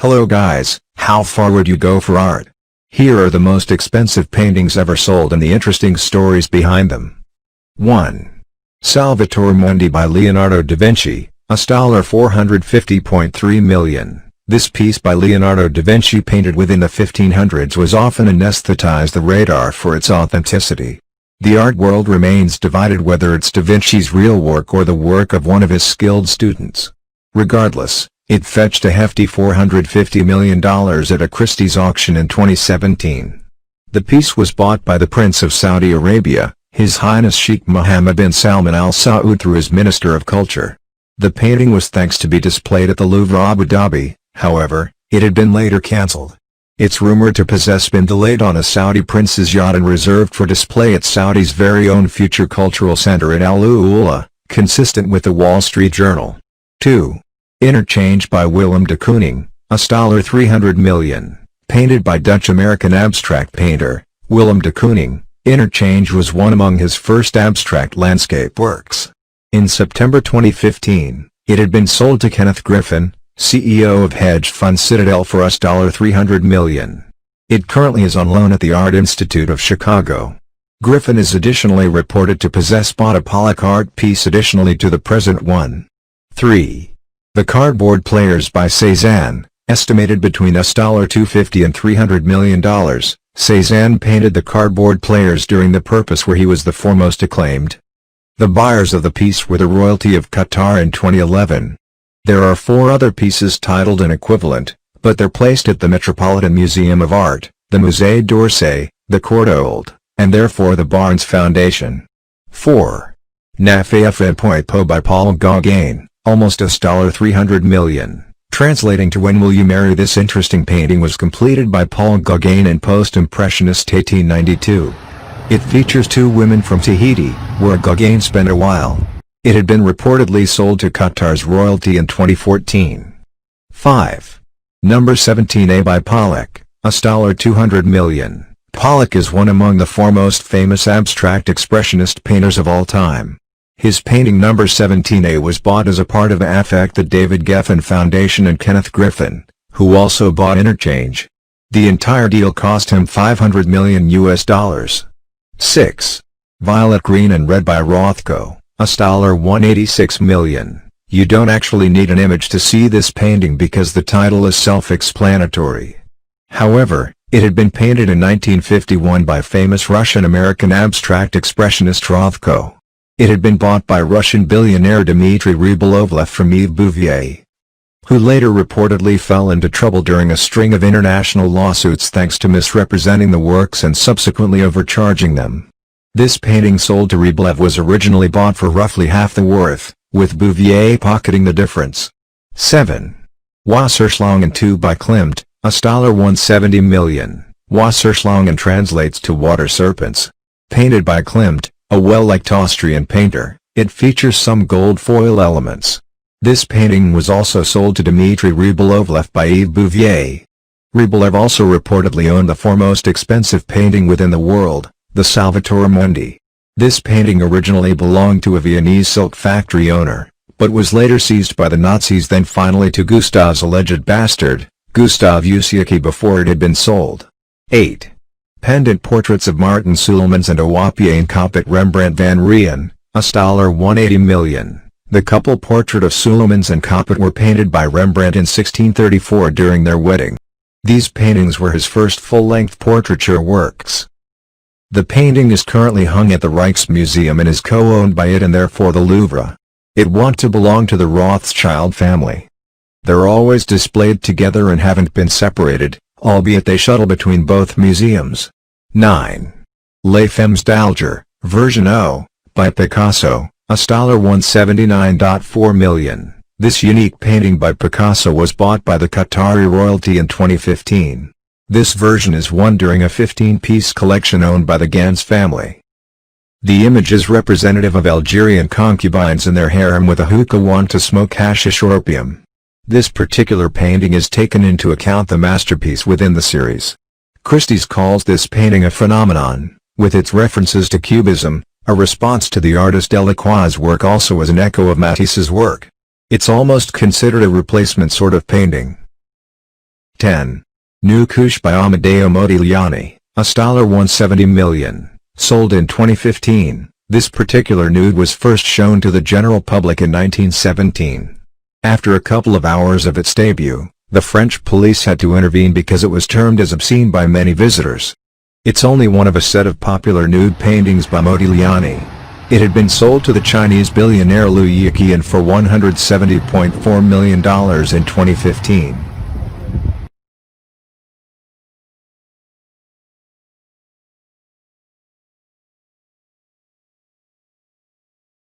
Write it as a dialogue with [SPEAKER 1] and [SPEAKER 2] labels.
[SPEAKER 1] Hello guys, how far would you go for art? Here are the most expensive paintings ever sold and the interesting stories behind them. 1. Salvator Mundi by Leonardo da Vinci, $450.3 million. This piece by Leonardo da Vinci painted within the 1500s was often anesthetized the radar for its authenticity. The art world remains divided whether it's da Vinci's real work or the work of one of his skilled students. Regardless, it fetched a hefty $450 million at a Christie's auction in 2017. The piece was bought by the Prince of Saudi Arabia, His Highness Sheikh Mohammed bin Salman Al Saud through his Minister of Culture. The painting was thanks to be displayed at the Louvre Abu Dhabi, however, it had been later cancelled. It's rumored to possess been delayed on a Saudi prince's yacht and reserved for display at Saudi's very own future cultural center at Al Ula, consistent with the Wall Street Journal. 2. Interchange by Willem de Kooning, $300 million. Painted by Dutch-American abstract painter, Willem de Kooning, Interchange was one among his first abstract landscape works. In September 2015, it had been sold to Kenneth Griffin, CEO of hedge fund Citadel for $300 million. It currently is on loan at the Art Institute of Chicago. Griffin is additionally reported to possess bought a Pollock art piece additionally to the present one. 3. The Cardboard Players by Cezanne, estimated between $250 and $300 million. Cezanne painted the Cardboard Players during the Purpose where he was the foremost acclaimed. The buyers of the piece were the royalty of Qatar in 2011. There are 4 other pieces titled an equivalent, but they're placed at the Metropolitan Museum of Art, the Musée d'Orsay, the Courtauld, and therefore the Barnes Foundation. 4. NAFEA IPOIPO by Paul Gauguin, almost $300 million. Translating to When Will You Marry? This interesting painting was completed by Paul Gauguin in post-impressionist 1892. It features 2 women from Tahiti, where Gauguin spent a while. It had been reportedly sold to Qatar's royalty in 2014. 5. Number 17A by Pollock, $200 million. Pollock is one among the foremost famous abstract expressionist painters of all time. His painting Number 17A was bought as a part of the David Geffen Foundation and Kenneth Griffin, who also bought Interchange. The entire deal cost him $500 million. 6. Violet Green and Red by Rothko, $186 million. You don't actually need an image to see this painting because the title is self-explanatory. However, it had been painted in 1951 by famous Russian-American abstract expressionist Rothko. It had been bought by Russian billionaire Dmitry Rybolovlev from Yves Bouvier, who later reportedly fell into trouble during a string of international lawsuits thanks to misrepresenting the works and subsequently overcharging them. This painting sold to Rybolovlev was originally bought for roughly half the worth, with Bouvier pocketing the difference. 7. WASSERSCHLANGEN 2 by KLIMT, $170 million. WASSERSCHLANGEN translates to water serpents. Painted by KLIMT, a well-liked Austrian painter, it features some gold foil elements. This painting was also sold to Dmitry Rybolovlev by Yves Bouvier. Rybolovlev also reportedly owned the foremost expensive painting within the world, the Salvator Mundi. This painting originally belonged to a Viennese silk factory owner, but was later seized by the Nazis, then finally to Gustav's alleged bastard, Gustav Usiaki, before it had been sold. 8. Pendant Portraits of Martin Soolmans and OOPJEN COPPIT Rembrandt van Rijn, $180 million. The couple portrait of Soolmans and COPPIT were painted by Rembrandt in 1634 during their wedding. These paintings were his first full-length portraiture works. The painting is currently hung at the Rijksmuseum and is co-owned by it and therefore the Louvre. It want to belong to the Rothschild family. They're always displayed together and haven't been separated, albeit they shuttle between both museums. 9. Les Femmes d'Alger, version O, by Picasso, $179.4 million. This unique painting by Picasso was bought by the Qatari royalty in 2015. This version is won during a 15-piece collection owned by the Gans family. The image is representative of Algerian concubines in their harem with a hookah wand to smoke hashish or opium. This particular painting is taken into account the masterpiece within the series. Christie's calls this painting a phenomenon, with its references to Cubism, a response to the artist Delacroix's work, also as an echo of Matisse's work. It's almost considered a replacement sort of painting. 10. New Couche by Amedeo Modigliani, $170 million, sold in 2015. This particular nude was first shown to the general public in 1917. After a couple of hours of its debut, the French police had to intervene because it was termed as obscene by many visitors. It's only one of a set of popular nude paintings by Modigliani. It had been sold to the Chinese billionaire Liu Yiqian for $170.4 million in 2015.